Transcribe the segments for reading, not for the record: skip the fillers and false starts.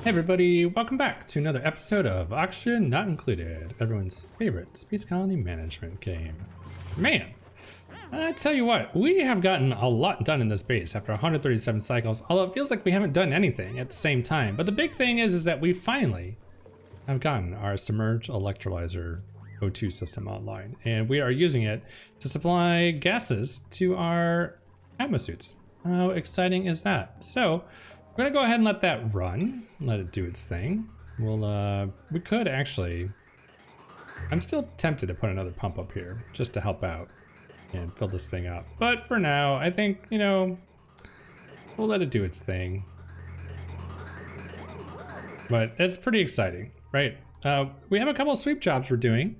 Hey everybody, welcome back to another episode of Oxygen Not Included, everyone's favorite space colony management game. Man, I tell you what, we have gotten a lot done in this base after 137 cycles, although it feels like we haven't done anything at the same time. But the big thing is that we finally have gotten our submerged electrolyzer O2 system online, and we are using it to supply gases to our atmosuits. How exciting is that? So, we're gonna go ahead and let that run, let it do its thing. We could actually, I'm still tempted to put another pump up here just to help out and fill this thing up. But for now, I think, we'll let it do its thing. But it's pretty exciting, right? We have a couple of sweep jobs we're doing,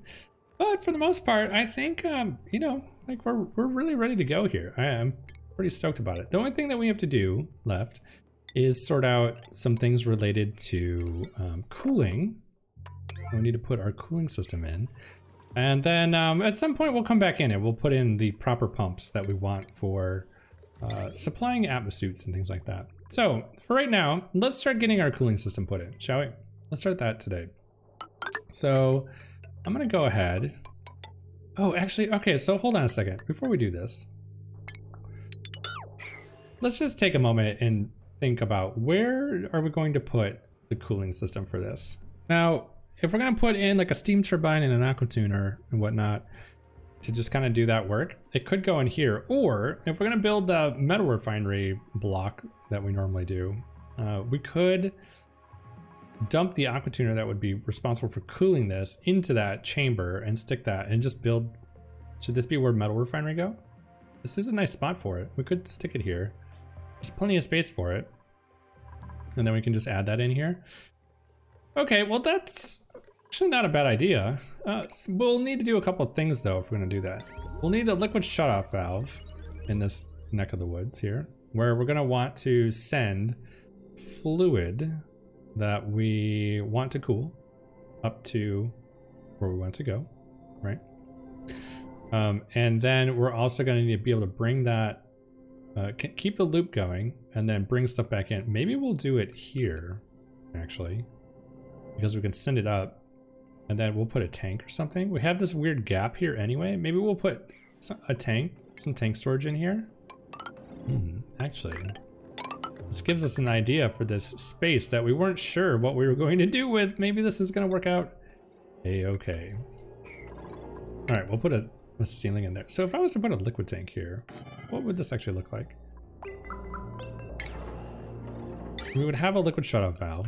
but for the most part, I think, like we're really ready to go here. I am pretty stoked about it. The only thing that we have to do left is sort out some things related to cooling. We need to put our cooling system in. And then at some point we'll come back in and we'll put in the proper pumps that we want for supplying atmosuits and things like that. So for right now, let's start getting our cooling system put in, shall we? Let's start that today. So I'm gonna go ahead. Oh, actually, okay, so hold on a second. Before we do this, let's just take a moment and think about where are we going to put the cooling system for this. Now, if we're gonna put in like a steam turbine and an aqua tuner and whatnot to just kind of do that work, it could go in here. Or if we're gonna build the metal refinery block that we normally do, we could dump the aqua tuner that would be responsible for cooling this into that chamber and stick that and just build. Should this be where metal refinery go? This is a nice spot for it. We could stick it here. There's plenty of space for it. And then we can just add that in here. Okay, well that's actually not a bad idea. We'll need to do a couple of things though if we're gonna do that. We'll need a liquid shutoff valve in this neck of the woods here, where we're gonna want to send fluid that we want to cool up to where we want to go, right? And then we're also gonna need to be able to bring that keep the loop going and then bring stuff back in. Maybe we'll do it here actually, because we can send it up and then we'll put a tank or something. We have this weird gap here anyway. Maybe we'll put some tank storage in here. Actually, this gives us an idea for this space that we weren't sure what we were going to do with. Maybe this is going to work out a-okay. All right, we'll put a ceiling in there. So if I was to put a liquid tank here, what would this actually look like? We would have a liquid shutoff valve,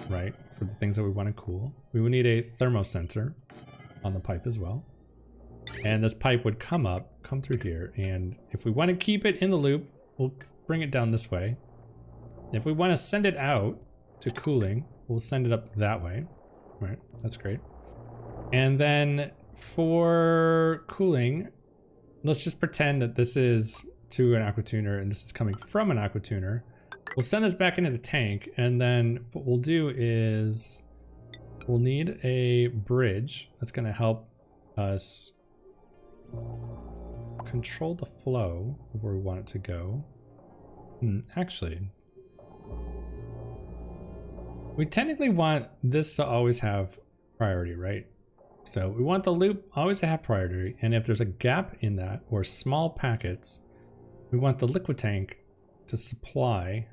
right, for the things that we want to cool. We would need a thermosensor on the pipe as well. And this pipe would come through here, and if we want to keep it in the loop, we'll bring it down this way. If we want to send it out to cooling, we'll send it up that way. Right, that's great. And then for cooling, let's just pretend that this is to an aqua tuner and this is coming from an aqua tuner. We'll send this back into the tank, and then what we'll do is we'll need a bridge that's going to help us control the flow of where we want it to go. Actually, we technically want this to always have priority, right? So we want the loop always to have priority, and if there's a gap in that or small packets, we want the liquid tank to supply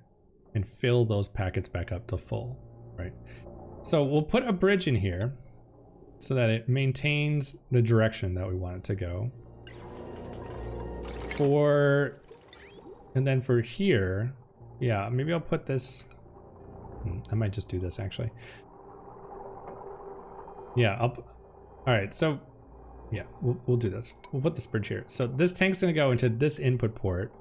and fill those packets back up to full, right? So we'll put a bridge in here so that it maintains the direction that we want it to go. And then for here, yeah, maybe I'll put this, I might just do this actually. Yeah, all right, so yeah, we'll do this. We'll put this bridge here. So this tank's gonna go into this input port.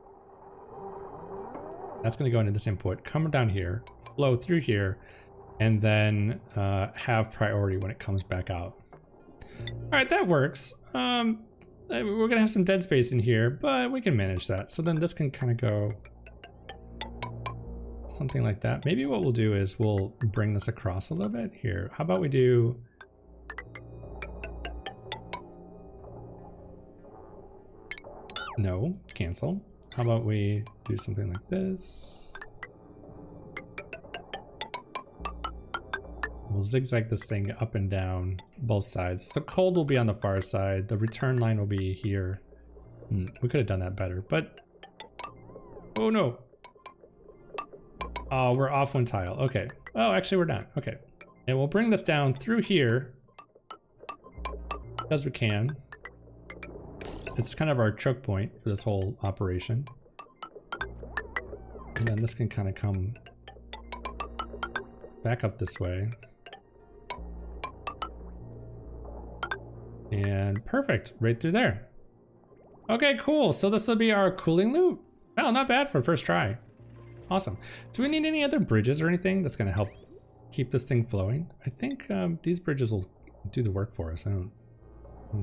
That's gonna go into this input, come down here, flow through here, and then have priority when it comes back out. All right, that works. We're gonna have some dead space in here, but we can manage that. So then this can kind of go something like that. Maybe what we'll do is we'll bring this across a little bit here. How about we do, no, cancel. How about we do something like this? We'll zigzag this thing up and down both sides. So cold will be on the far side. The return line will be here. We could have done that better, but oh no. Oh, we're off one tile. Okay. Oh, actually we're not. Okay. And we'll bring this down through here as we can. It's kind of our choke point for this whole operation. And then this can kind of come back up this way. And perfect, right through there. Okay, cool. So this will be our cooling loop. Well, not bad for first try. Awesome. Do we need any other bridges or anything that's gonna help keep this thing flowing? I think these bridges will do the work for us. I don't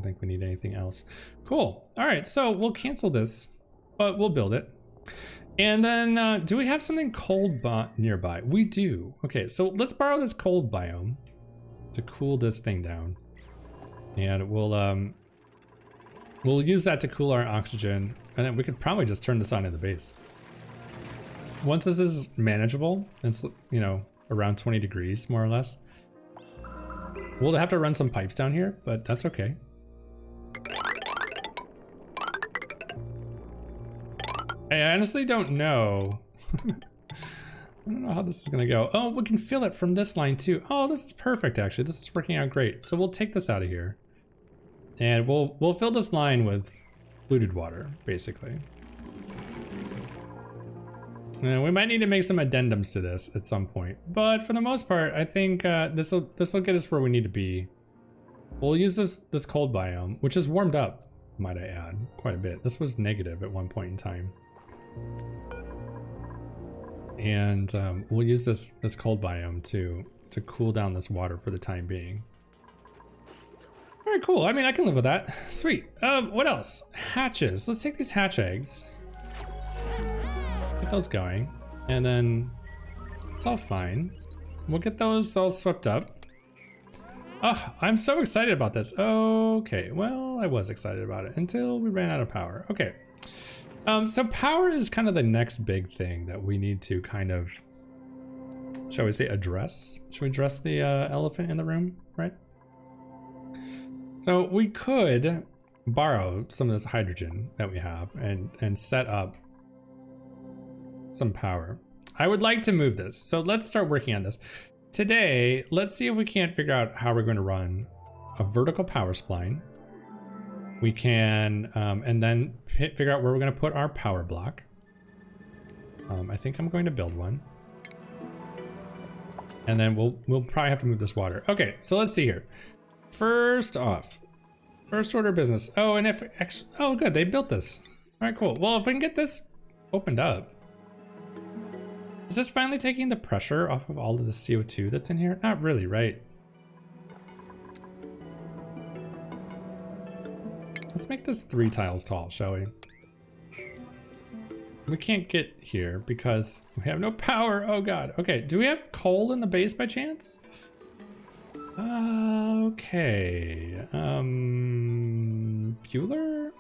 think we need anything else. Cool. All right, so we'll cancel this, but we'll build it. And then, do we have something cold nearby? We do. Okay, so let's borrow this cold biome to cool this thing down. And we'll use that to cool our oxygen, and then we could probably just turn this on in the base. Once this is manageable, it's, you know, around 20 degrees, more or less. We'll have to run some pipes down here, but that's okay. I honestly don't know. I don't know how this is gonna go. Oh, we can fill it from this line too. Oh, this is perfect actually. This is working out great. So we'll take this out of here. And we'll fill this line with fluted water, basically. And we might need to make some addendums to this at some point. But for the most part, I think this will get us where we need to be. We'll use this cold biome, which is warmed up, might I add, quite a bit. This was negative at one point in time. And we'll use this cold biome to cool down this water for the time being. All right, cool. I mean, I can live with that. Sweet. What else? Hatches. Let's take these hatch eggs. Get those going. And then it's all fine. We'll get those all swept up. Oh, I'm so excited about this. Okay, well, I was excited about it until we ran out of power. Okay. So power is kind of the next big thing that we need to kind of, shall we say, address? Should we address the elephant in the room, right? So we could borrow some of this hydrogen that we have and set up some power. I would like to move this. So let's start working on this. Today, let's see if we can't figure out how we're going to run a vertical power spline. We can, and then figure out where we're going to put our power block. I think I'm going to build one. And then we'll probably have to move this water. Okay, so let's see here. First off, first order of business. Oh, and if actually, oh good, they built this. All right, cool. Well, if we can get this opened up. Is this finally taking the pressure off of all of the CO2 that's in here? Not really, right? Let's make this 3 tiles tall, shall we? We can't get here because we have no power. Oh god. Okay, do we have coal in the base by chance? Okay. Bueller?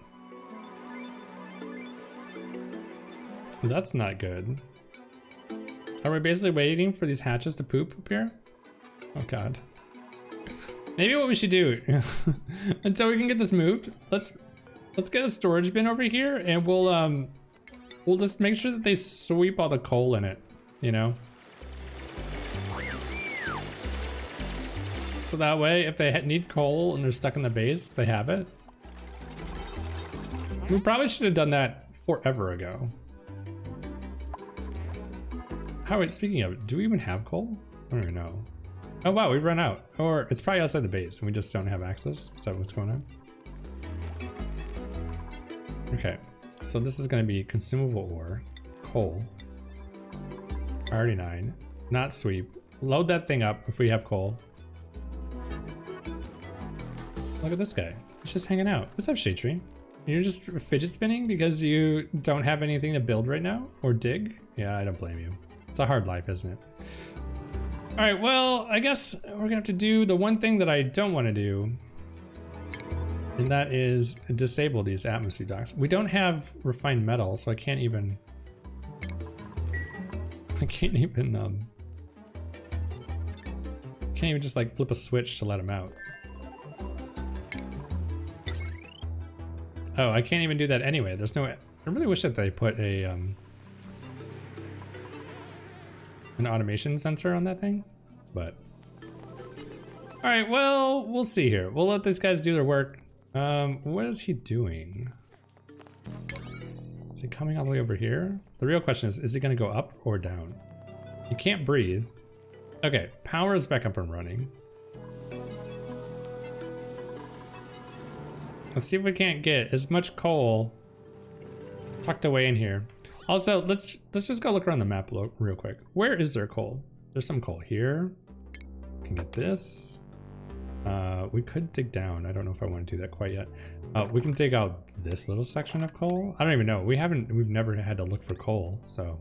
That's not good. Are we basically waiting for these hatches to poop up here? Oh god. Maybe what we should do until we can get this moved, let's get a storage bin over here and we'll just make sure that they sweep all the coal in it, you know? So that way, if they need coal and they're stuck in the base, they have it. We probably should have done that forever ago. How, wait, speaking of it, do we even have coal? I don't even know. Oh wow, we run out. Or it's probably outside the base and we just don't have access. Is that what's going on? Okay, so this is gonna be consumable ore, coal, priority 9, not sweep. Load that thing up if we have coal. Look at this guy, he's just hanging out. What's up, Shade Tree? You're just fidget spinning because you don't have anything to build right now? Or dig? Yeah, I don't blame you. It's a hard life, isn't it? All right, well, I guess we're gonna have to do the one thing that I don't want to do, and that is disable these atmosphere docks. We don't have refined metal, so I can't even can't even just like flip a switch to let him out. Oh, I can't even do that anyway. There's no... I really wish that they put a an automation sensor on that thing, but... All right, well, we'll see here. We'll let these guys do their work. What is he doing? Is he coming all the way over here? The real question is he gonna go up or down? You can't breathe. Okay, power is back up and running. Let's see if we can't get as much coal tucked away in here. Also, let's just go look around the map real quick. Where is there coal? There's some coal here. We can get this. We could dig down. I don't know if I want to do that quite yet. We can dig out this little section of coal. I don't even know. We've never had to look for coal, so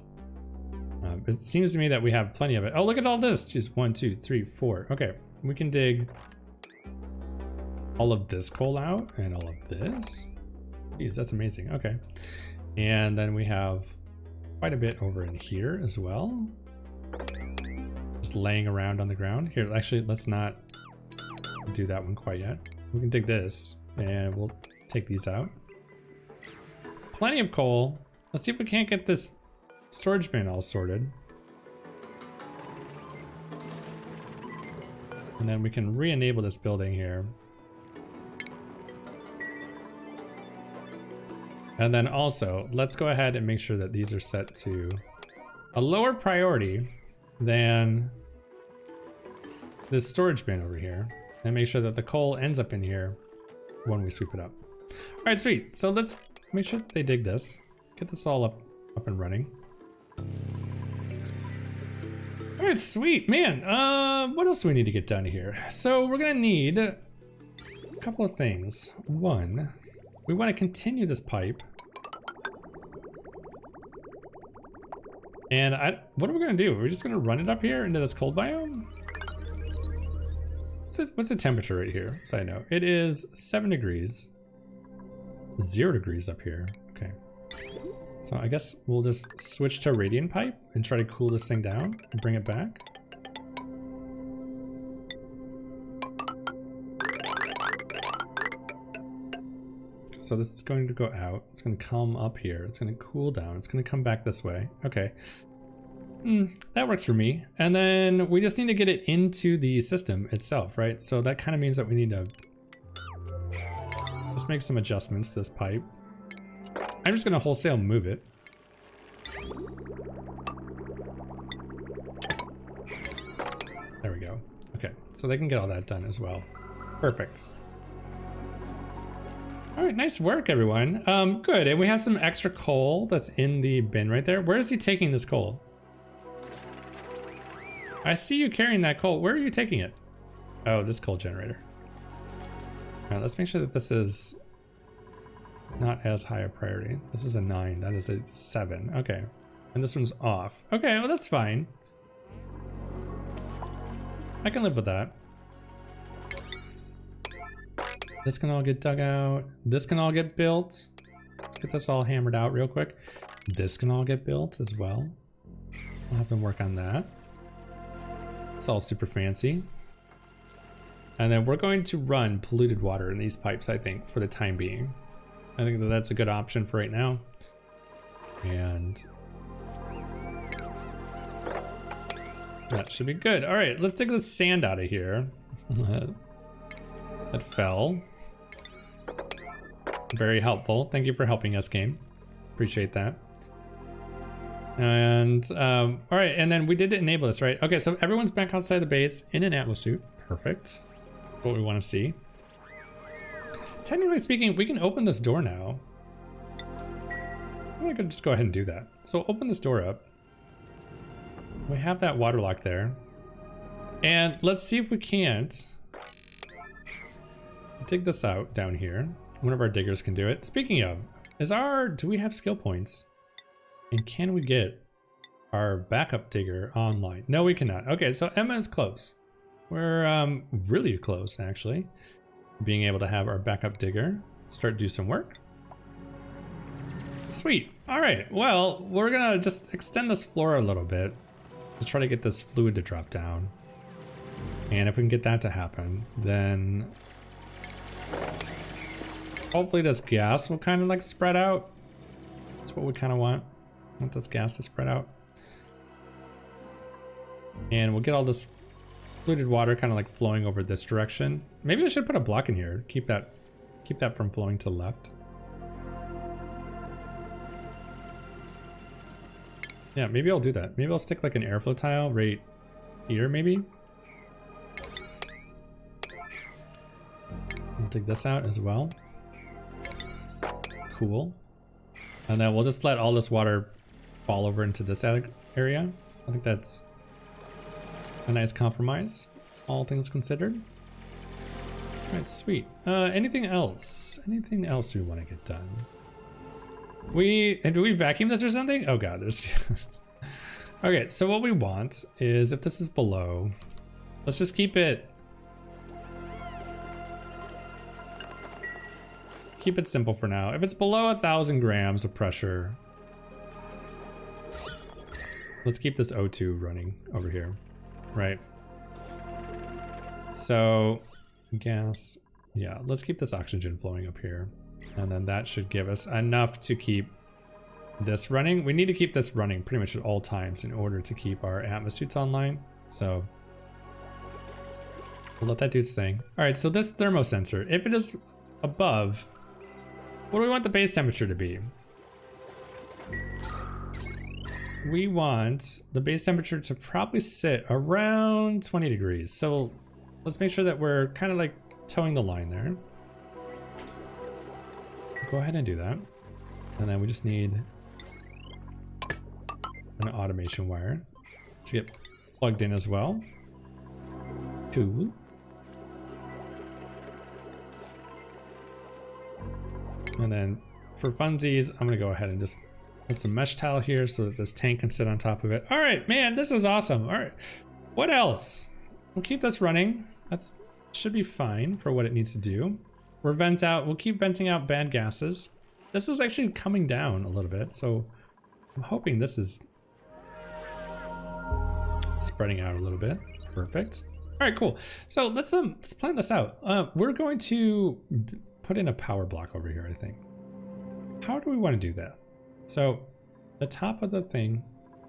it seems to me that we have plenty of it. Oh, look at all this. Just 1, 2, 3, 4. Okay, we can dig all of this coal out and all of this. Jeez, that's amazing. Okay, and then we have quite a bit over in here as well. Just laying around on the ground. Here, actually, let's not do that one quite yet. We can dig this and we'll take these out. Plenty of coal. Let's see if we can't get this storage bin all sorted. And then we can re-enable this building here. And then also, let's go ahead and make sure that these are set to a lower priority than this storage bin over here. And make sure that the coal ends up in here when we sweep it up. All right, sweet. So let's make sure that they dig this. Get this all up and running. All right, sweet, man. What else do we need to get done here? So we're gonna need a couple of things. One, we want to continue this pipe. And what are we gonna do? We're just gonna run it up here into this cold biome? What's the temperature right here? Side note, it is 7 degrees. 0 degrees up here. Okay. So I guess we'll just switch to radiant pipe and try to cool this thing down and bring it back. So this is going to go out. It's going to come up here. It's going to cool down. It's going to come back this way. Okay. That works for me. And then we just need to get it into the system itself, right? So that kind of means that we need to just make some adjustments to this pipe. I'm just going to wholesale move it. There we go. Okay, so they can get all that done as well. Perfect. All right, nice work, everyone. Good, and we have some extra coal that's in the bin right there. Where is he taking this coal? I see you carrying that coal. Where are you taking it? Oh, this coal generator. All right, let's make sure that this is not as high a priority. This is a 9, that is a 7. Okay, and this one's off. Okay, well that's fine. I can live with that. This can all get dug out. This can all get built. Let's get this all hammered out real quick. This can all get built as well. We'll have to work on that. It's all super fancy. And then we're going to run polluted water in these pipes, I think, for the time being. I think that that's a good option for right now. And that should be good. All right, let's take the sand out of here. That fell. Very helpful. Thank you for helping us, game. Appreciate that. And all right, and then we did enable this, right? Okay, so everyone's back outside the base in an atlas suit. Perfect. What we want to see. Technically speaking, we can open this door now. I'm gonna just go ahead and do that. So open this door up. We have that water lock there. And let's see if we can't dig this out down here. One of our diggers can do it. Speaking of, do we have skill points? And can we get our backup digger online? No, we cannot. Okay, so Emma is close. We're really close, actually. Being able to have our backup digger start do some work. Sweet. All right, well, we're gonna just extend this floor a little bit to try to get this fluid to drop down. And if we can get that to happen, then hopefully this gas will kind of like spread out. That's what we kind of want. Want this gas to spread out. And we'll get all this polluted water kind of like flowing over this direction. Maybe I should put a block in here. Keep that from flowing to the left. Yeah, maybe I'll do that. Maybe I'll stick like an airflow tile right here, maybe. I'll dig this out as well. Cool. And then we'll just let all this water fall over into this area. I think that's a nice compromise, all things considered. All right, sweet. Anything else? Anything else we want to get done? Do we vacuum this or something? Oh god, there's... Okay, so what we want is, if this is below, let's just keep it simple for now. If it's below 1,000 grams of pressure, let's keep this O2 running over here, right? So gas, yeah, let's keep this oxygen flowing up here. And then that should give us enough to keep this running. We need to keep this running pretty much at all times in order to keep our Atmos suits online. So we'll let that do its thing. All right, so this thermo sensor, if it is above, what do we want the base temperature to be? We want the base temperature to probably sit around 20 degrees. So let's make sure that we're kind of like towing the line there. Go ahead and do that. And then we just need an automation wire to get plugged in as well. Two. And then for funsies, I'm gonna go ahead and just put some mesh towel here so that this tank can sit on top of it. All right, man, this is awesome. All right, what else? We'll keep this running. That's should be fine for what it needs to do. We'll keep venting out bad gases. This is actually coming down a little bit, so I'm hoping this is spreading out a little bit. Perfect. All right, cool. So let's plan this out. We're going to put in a power block over here, I think. How do we want to do that? So the top of the thing,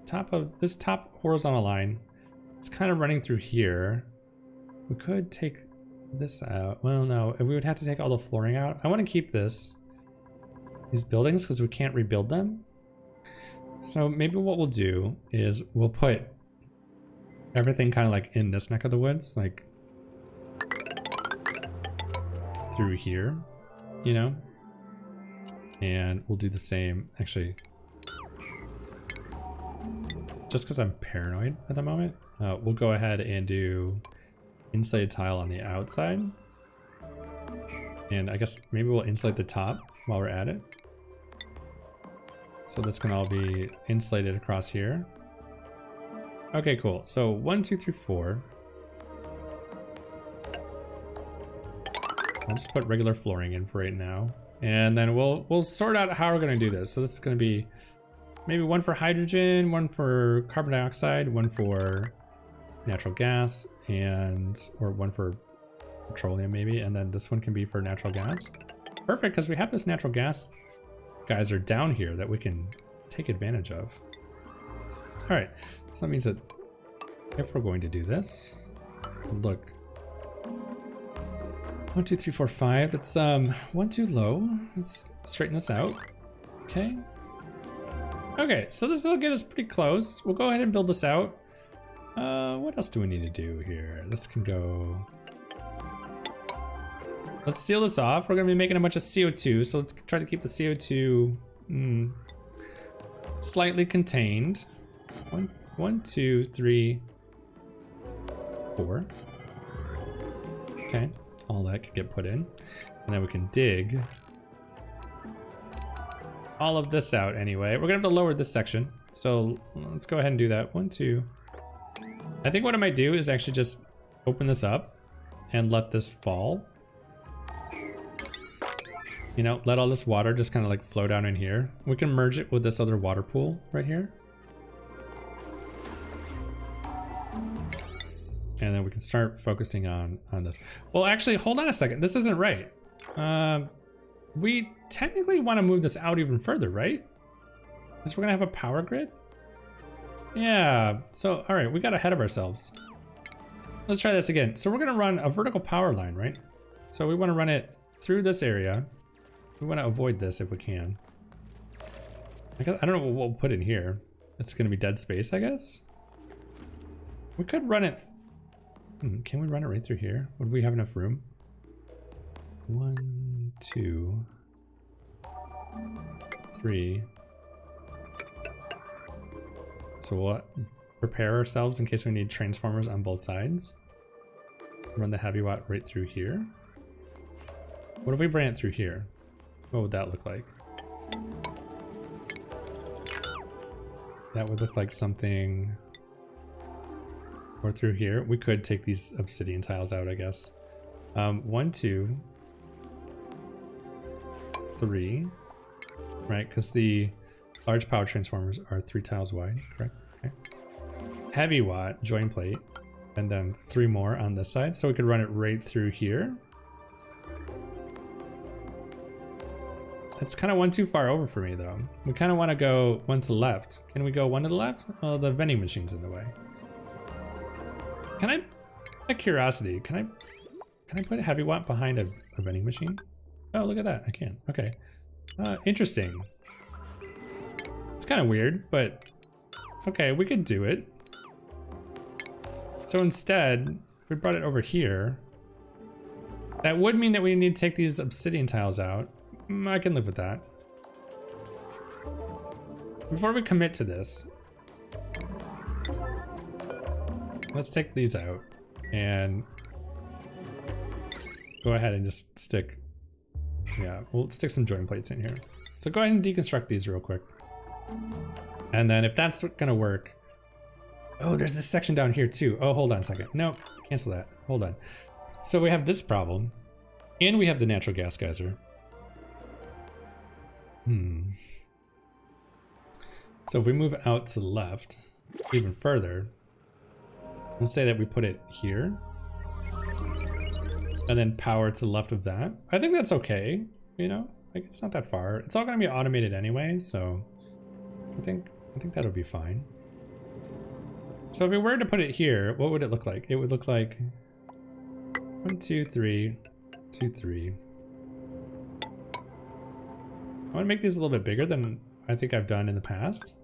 top of this top horizontal line, it's kind of running through here. We could take this out. Well, no, we would have to take all the flooring out. I want to keep these buildings because we can't rebuild them. So maybe what we'll do is we'll put everything kind of like in this neck of the woods, like through here, you know? And we'll do the same, actually, just because I'm paranoid at the moment, we'll go ahead and do insulated tile on the outside. And I guess maybe we'll insulate the top while we're at it. So this can all be insulated across here. Okay, cool. So 1, 2, 3, 4. I'll just put regular flooring in for right now. And then we'll sort out how we're gonna do this. So this is gonna be maybe one for hydrogen, one for carbon dioxide, one for natural gas, or one for petroleum maybe, and then this one can be for natural gas. Perfect, because we have this natural gas geyser down here that we can take advantage of. All right, so that means that if we're going to do this, look, 1, 2, 3, 4, 5. That's 1 too low. Let's straighten this out. Okay. Okay, so this will get us pretty close. We'll go ahead and build this out. What else do we need to do here? This can go. Let's seal this off. We're gonna be making a bunch of CO2, so let's try to keep the CO2 slightly contained. 1, 2, 3, 4. Okay, all that can get put in. And then we can dig all of this out anyway. We're gonna have to lower this section. So let's go ahead and do that. 1, 2. I think what I might do is actually just open this up and let this fall. You know, let all this water just kind of like flow down in here. We can merge it with this other water pool right here. and then we can start focusing on this. Well, actually, hold on a second. This isn't right. We technically want to move this out even further, right? Because we're gonna have a power grid. Yeah. So, all right, we got ahead of ourselves. Let's try this again. So we're gonna run a vertical power line, right? So we want to run it through this area. We want to avoid this if we can. I don't know what we'll put in here. It's gonna be dead space, I guess. We could run it. Can we run it right through here? Would we have enough room? 1, 2, 3. So we'll prepare ourselves in case we need transformers on both sides. Run the heavy watt right through here. What if we ran it through here? What would that look like? That would look like something. Or through here. We could take these obsidian tiles out, I guess. 1, 2, 3. Right, because the large power transformers are 3 tiles wide, correct? Okay. Heavy watt join plate, and then 3 more on this side. So we could run it right through here. It's kind of one too far over for me though. We kind of want to go one to the left. Can we go one to the left? Oh, the vending machine's in the way. Can I, out of curiosity, can I put a heavy watt behind a vending machine? Oh, look at that, I can. Okay. Interesting. It's kind of weird, but okay, we could do it. So instead, if we brought it over here, that would mean that we need to take these obsidian tiles out. I can live with that. Before we commit to this, let's take these out and go ahead and just stick, yeah, we'll stick some joint plates in here. So go ahead and deconstruct these real quick. And then if that's gonna work, oh, there's this section down here too. Oh, hold on a second. No, cancel that, hold on. So we have this problem and we have the natural gas geyser. So if we move out to the left even further, let's say that we put it here and then power to the left of that. I think that's okay, you know, like it's not that far. It's all gonna be automated anyway, so I think that'll be fine. So if we were to put it here, what would it look like? It would look like 1, 2, 3, 2, 3. I want to make these a little bit bigger than I think I've done in the past,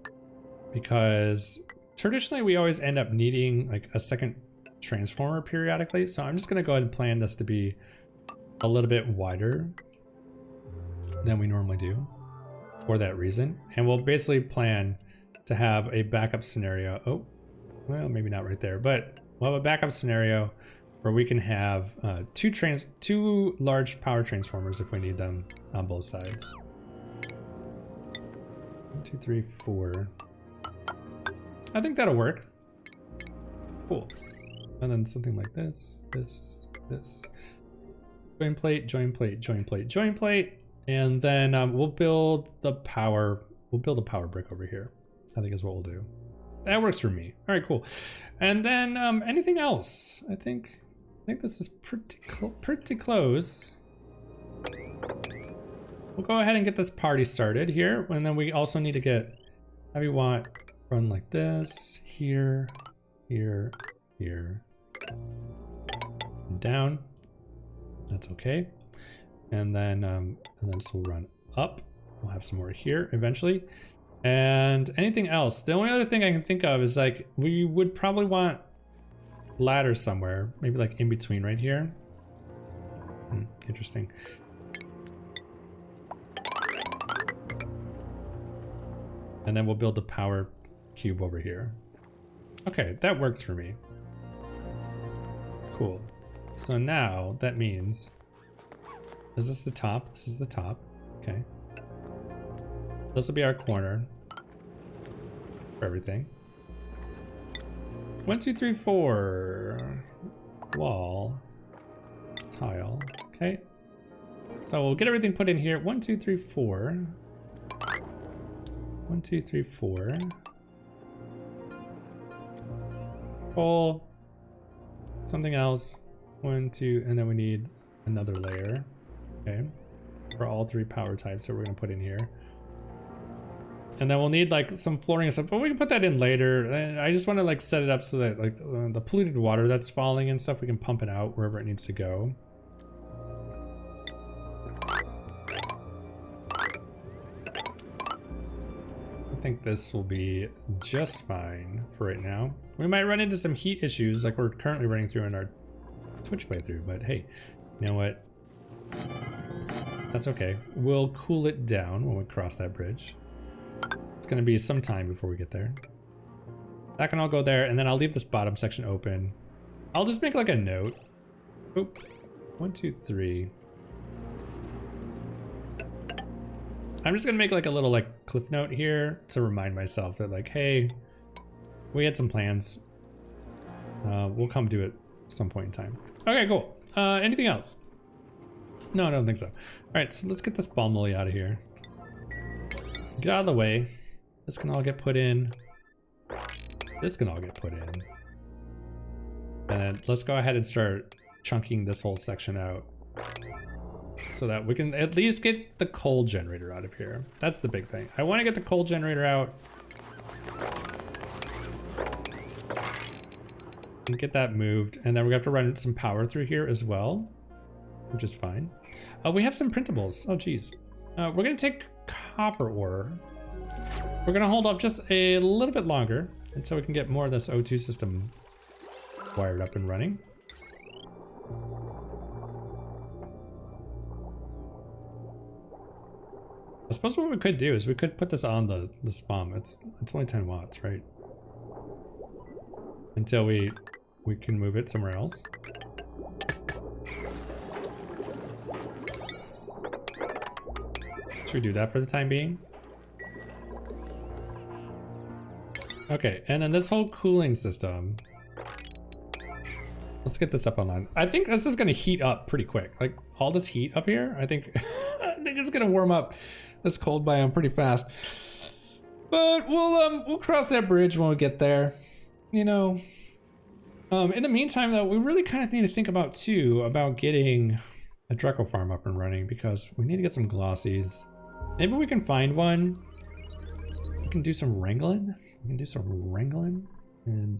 because traditionally we always end up needing like a second transformer periodically. So I'm just going to go ahead and plan this to be a little bit wider than we normally do for that reason. And we'll basically plan to have a backup scenario. Oh, well, maybe not right there, but we'll have a backup scenario where we can have two large power transformers if we need them on both sides. 1, 2, 3, 4. I think that'll work. Cool. And then something like this, this. Join plate, join plate, join plate, join plate. And then we'll build a power brick over here, I think is what we'll do. That works for me. All right, cool. And then anything else? I think this is pretty close. We'll go ahead and get this party started here, and then we also need to get heavy watt run like this, here, here, here, and down. That's okay. And then this will run up. We'll have some more here eventually. And anything else? The only other thing I can think of is like we would probably want ladders somewhere, maybe like in between right here. Interesting. And then we'll build the power cube over here. Okay, that works for me. Cool. So now that means, is this the top? This is the top. Okay. This will be our corner for everything. 1, 2, 3, 4. Wall. Tile. Okay. So we'll get everything put in here. 1, 2, 3, 4. 1, 2, 3, 4. Pole. something else. 1, 2, and then we need another layer. Okay, for all 3 power types that we're gonna put in here. And then we'll need like some flooring and stuff, but we can put that in later. And I just want to like set it up so that like the polluted water that's falling and stuff, we can pump it out wherever it needs to go. I think this will be just fine for right now. We might run into some heat issues like we're currently running through in our Twitch playthrough, but hey, you know what? That's okay. We'll cool it down when we cross that bridge. It's gonna be some time before we get there. That can all go there, and then I'll leave this bottom section open. I'll just make like a note. Oop. 1, 2, 3. I'm just gonna make like a little like cliff note here to remind myself that like, hey, we had some plans. We'll come do it some point in time. Okay, cool. Anything else? No, I don't think so. All right, so let's get this ball molly out of here. Get out of the way. This can all get put in. This can all get put in. And let's go ahead and start chunking this whole section out so that we can at least get the coal generator out of here. That's the big thing. I want to get the coal generator out and get that moved. And then we have to run some power through here as well, which is fine. We have some printables. Oh, geez. We're going to take copper ore. We're going to hold off just a little bit longer until we can get more of this O2 system wired up and running. I suppose what we could do is we could put this on the SPOM. It's only 10 watts, right? Until we can move it somewhere else. Should we do that for the time being? Okay, and then this whole cooling system. Let's get this up online. I think this is gonna heat up pretty quick. Like all this heat up here, I think I think it's gonna warm up this cold biome pretty fast. But we'll cross that bridge when we get there. You know. In the meantime though, we really kind of need to think about getting a Dreco farm up and running because we need to get some glossies. Maybe we can find one. We can do some wrangling. And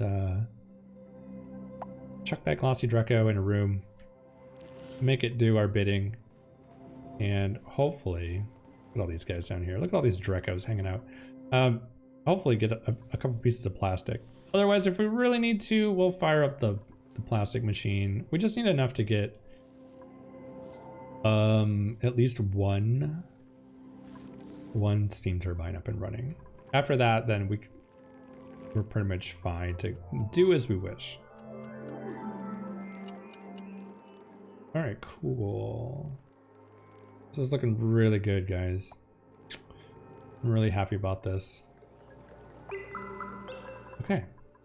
chuck that glossy Dreco in a room, make it do our bidding, and hopefully, look at all these guys down here. Look at all these Drecos hanging out. Hopefully get a couple pieces of plastic. Otherwise, if we really need to, we'll fire up the plastic machine. We just need enough to get at least one steam turbine up and running. After that, then we're pretty much fine to do as we wish. All right, cool. This is looking really good, guys. I'm really happy about this. Okay,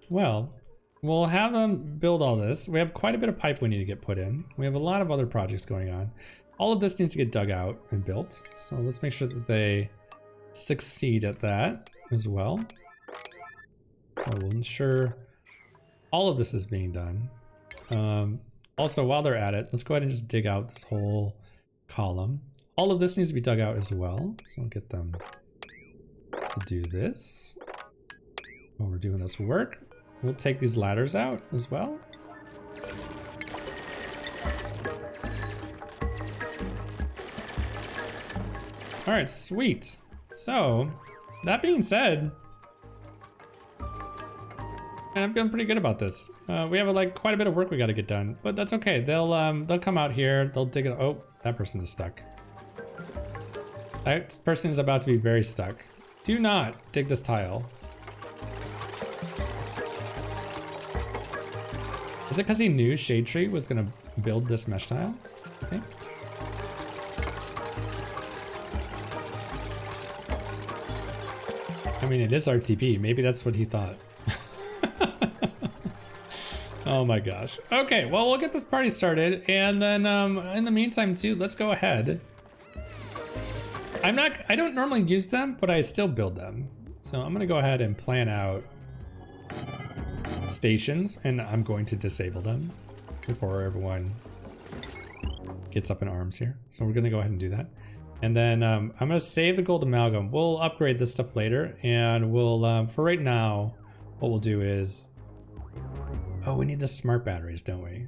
well, we'll have them build all this. We have quite a bit of pipe we need to get put in. We have a lot of other projects going on. All of this needs to get dug out and built. So let's make sure that they succeed at that as well. So we'll ensure all of this is being done. Also, while they're at it, let's go ahead and just dig out this whole column. All of this needs to be dug out as well. So I'll get them to do this while we're doing this work. We'll take these ladders out as well. All right, sweet. So that being said, I'm feeling pretty good about this. We have like quite a bit of work we got to get done, but that's okay. They'll come out here. They'll dig it. Oh, that person is stuck. That person is about to be very stuck. Do not dig this tile. Is it because he knew Shade Tree was gonna build this mesh tile? I think. I mean, it is RTP. Maybe that's what he thought. Oh my gosh. Okay, well, we'll get this party started, and then in the meantime too, let's go ahead. I don't normally use them, but I still build them. So I'm gonna go ahead and plan out stations, and I'm going to disable them. before everyone gets up in arms here. So we're gonna go ahead and do that. And then I'm gonna save the gold amalgam. We'll upgrade this stuff later, and we'll, for right now, what we'll do is, oh, we need the smart batteries, don't we?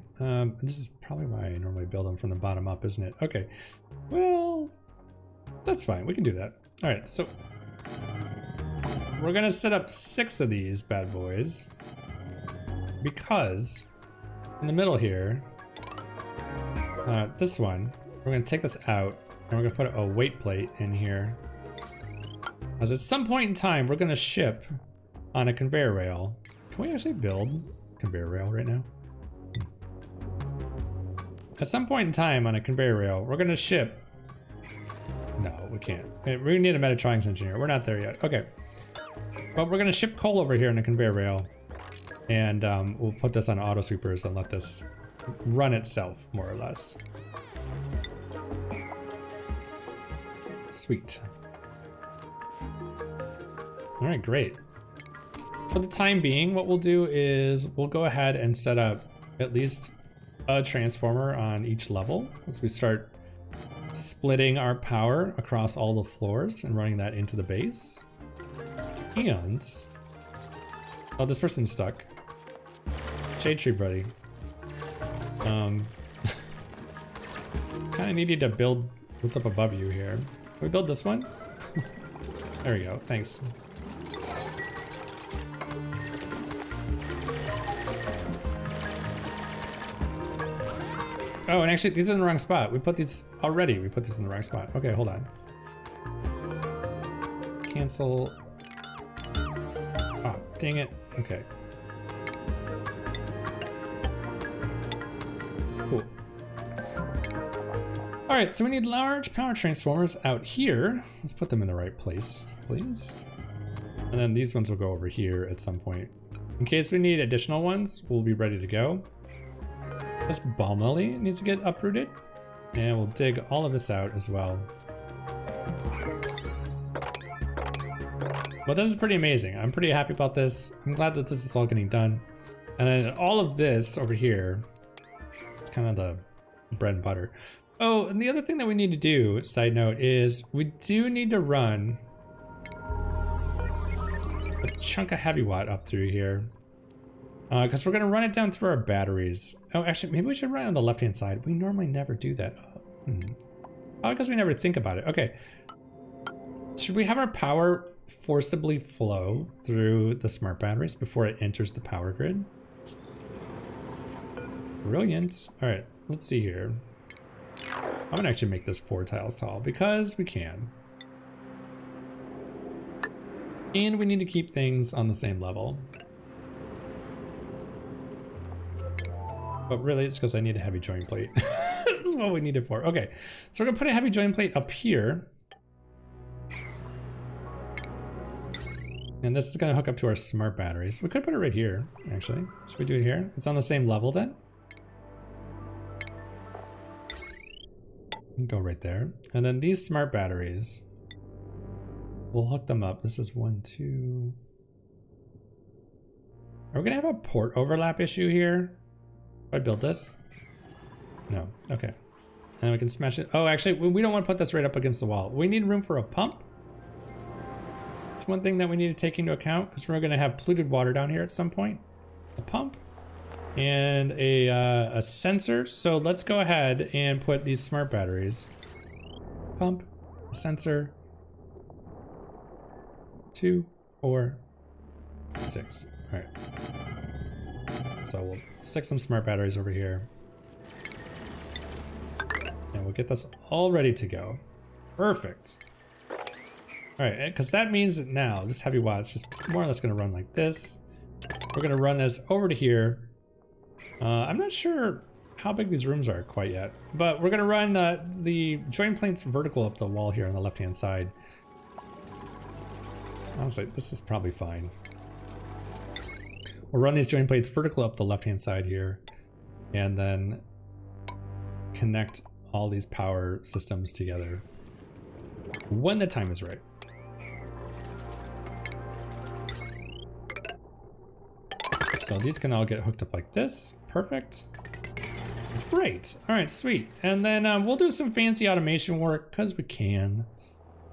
This is probably why I normally build them from the bottom up, isn't it? Okay, well, that's fine, we can do that. All right, so we're gonna set up 6 of these bad boys, because in the middle here, this one, we're gonna take this out, and we're gonna put a weight plate in here. As at some point in time, we're gonna ship on a conveyor rail. Can we actually build a conveyor rail right now? At some point in time on a conveyor rail, we're gonna ship. No, we can't. We need a Metatronics engineer. We're not there yet. Okay. But we're gonna ship coal over here on a conveyor rail. And we'll put this on auto sweepers and let this run itself, more or less. Sweet. All right, great. For the time being, what we'll do is we'll go ahead and set up at least a transformer on each level as we start splitting our power across all the floors and running that into the base. And, oh, this person's stuck. Shade tree, buddy. Kind of need you to build what's up above you here. Can we build this one? There we go, thanks. Oh, and actually, these are in the wrong spot. We put these already. We put these in the wrong spot. Okay, hold on. Cancel. Oh, dang it. Okay. Cool. All right, so we need large power transformers out here. Let's put them in the right place, please. And then these ones will go over here at some point. In case we need additional ones, we'll be ready to go. This ball lily needs to get uprooted, and we'll dig all of this out as well. But this is pretty amazing. I'm pretty happy about this. I'm glad that this is all getting done. And then all of this over here, it's kind of the bread and butter. Oh, and the other thing that we need to do, side note, is we do need to run a chunk of heavy watt up through here. Because we're going to run it down through our batteries. Oh, actually, maybe we should run it on the left-hand side. We normally never do that. Oh, because we never think about it. Okay. Should we have our power forcibly flow through the smart batteries before it enters the power grid? Brilliant. All right, let's see here. I'm going to actually make this 4 tiles tall because we can. And we need to keep things on the same level. But really, it's because I need a heavy joint plate. This is what we need it for. Okay, so we're gonna put a heavy joint plate up here. And this is gonna hook up to our smart batteries. We could put it right here, actually. Should we do it here? It's on the same level then. Go right there. And then these smart batteries, we'll hook them up. This is 1, 2. Are we gonna have a port overlap issue here? If I build this? No, okay. And we can smash it. Oh, actually, we don't want to put this right up against the wall. We need room for a pump. It's one thing that we need to take into account because we're going to have polluted water down here at some point. A pump and a sensor. So let's go ahead and put these smart batteries. Pump, sensor, 2, 4, 6. All right. So we'll stick some smart batteries over here. And we'll get this all ready to go. Perfect. All right, because that means that now this heavy watt is just more or less going to run like this. We're going to run this over to here. I'm not sure how big these rooms are quite yet, but we're going to run the joint plates vertical up the wall here on the left-hand side. I was like, this is probably fine. We'll run these joint plates vertical up the left-hand side here, and then connect all these power systems together when the time is right. So these can all get hooked up like this. Perfect. Great. All right, sweet. And then we'll do some fancy automation work because we can.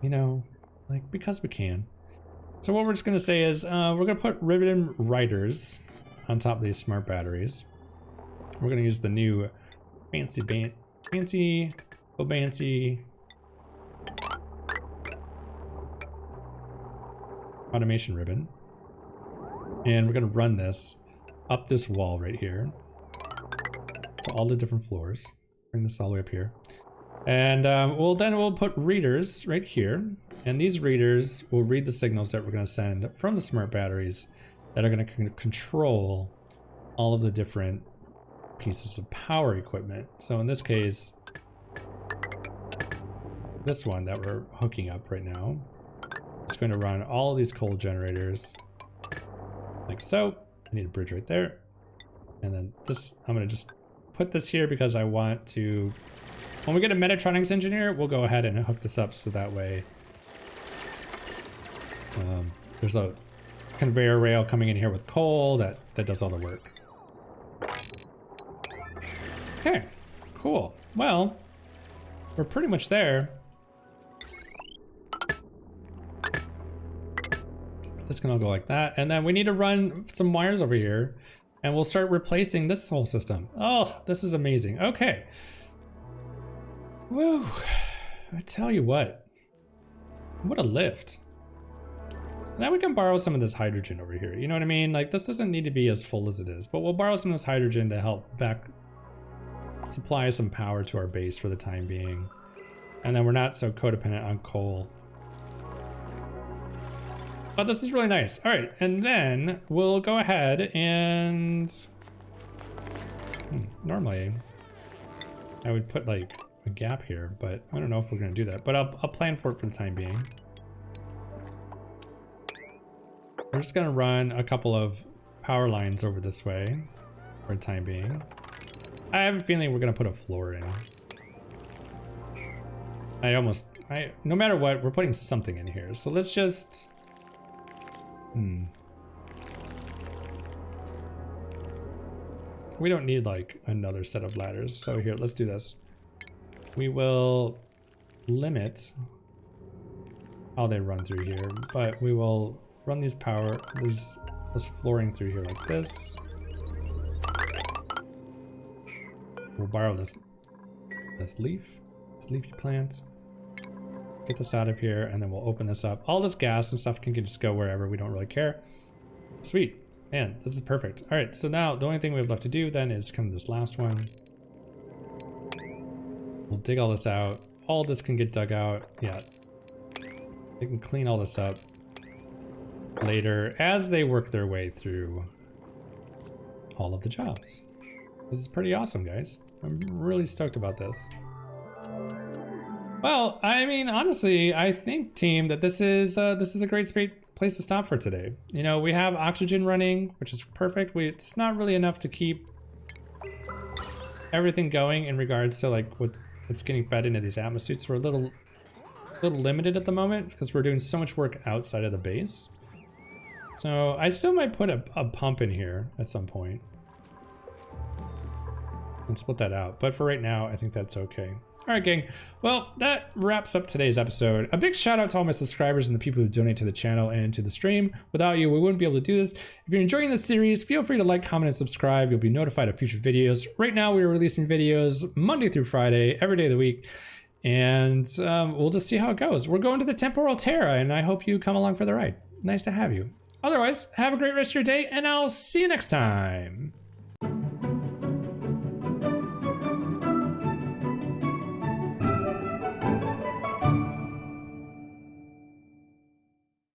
You know, like because we can. So what we're just gonna say is we're gonna put ribbon riders on top of these smart batteries. We're gonna use the new fancy automation ribbon, and we're gonna run this up this wall right here to all the different floors. Bring this all the way up here, and we'll put readers right here, and these readers will read the signals that we're gonna send from the smart batteries that are gonna control all of the different pieces of power equipment. So in this case, this one that we're hooking up right now, it's going to run all of these coal generators like so. I need a bridge right there. And then this, I'm going to just put this here because I want to, when we get a Metatronics engineer, we'll go ahead and hook this up so that way there's a conveyor rail coming in here with coal that does all the work. Okay, cool. Well, we're pretty much there. This can all go like that. And then we need to run some wires over here and we'll start replacing this whole system. Oh, this is amazing. Okay. Woo. I tell you what a lift. Now we can borrow some of this hydrogen over here. You know what I mean? Like this doesn't need to be as full as it is, but we'll borrow some of this hydrogen to help supply some power to our base for the time being. And then we're not so codependent on coal. But this is really nice. All right, and then we'll go ahead and normally I would put like a gap here, but I don't know if we're gonna do that, but I'll plan for it for the time being. We're just gonna run a couple of power lines over this way for the time being. I have a feeling we're gonna put a floor in. No matter what, we're putting something in here. So let's just, we don't need like another set of ladders. So here, let's do this. We will limit how they run through here, but we will run these this flooring through here like this. We'll borrow this leafy plant. Get this out of here, and then we'll open this up. All this gas and stuff can just go wherever, we don't really care. Sweet, man, this is perfect. All right, so now the only thing we have left to do then is kind of this last one. We'll dig all this out. All this can get dug out. Yeah, they can clean all this up later as they work their way through all of the jobs. This is pretty awesome, guys. I'm really stoked about this. Well, I mean, honestly, I think, team, that this is a great place to stop for today. You know, we have oxygen running, which is perfect. It's not really enough to keep everything going in regards to like what's getting fed into these atmosuits. We're a little limited at the moment because we're doing so much work outside of the base. So I still might put a pump in here at some point and split that out. But for right now, I think that's okay. All right, gang. Well, that wraps up today's episode. A big shout out to all my subscribers and the people who donate to the channel and to the stream. Without you, we wouldn't be able to do this. If you're enjoying this series, feel free to like, comment, and subscribe. You'll be notified of future videos. Right now, we are releasing videos Monday through Friday, every day of the week. And we'll just see how it goes. We're going to the Temporal Tear, and I hope you come along for the ride. Nice to have you. Otherwise, have a great rest of your day, and I'll see you next time.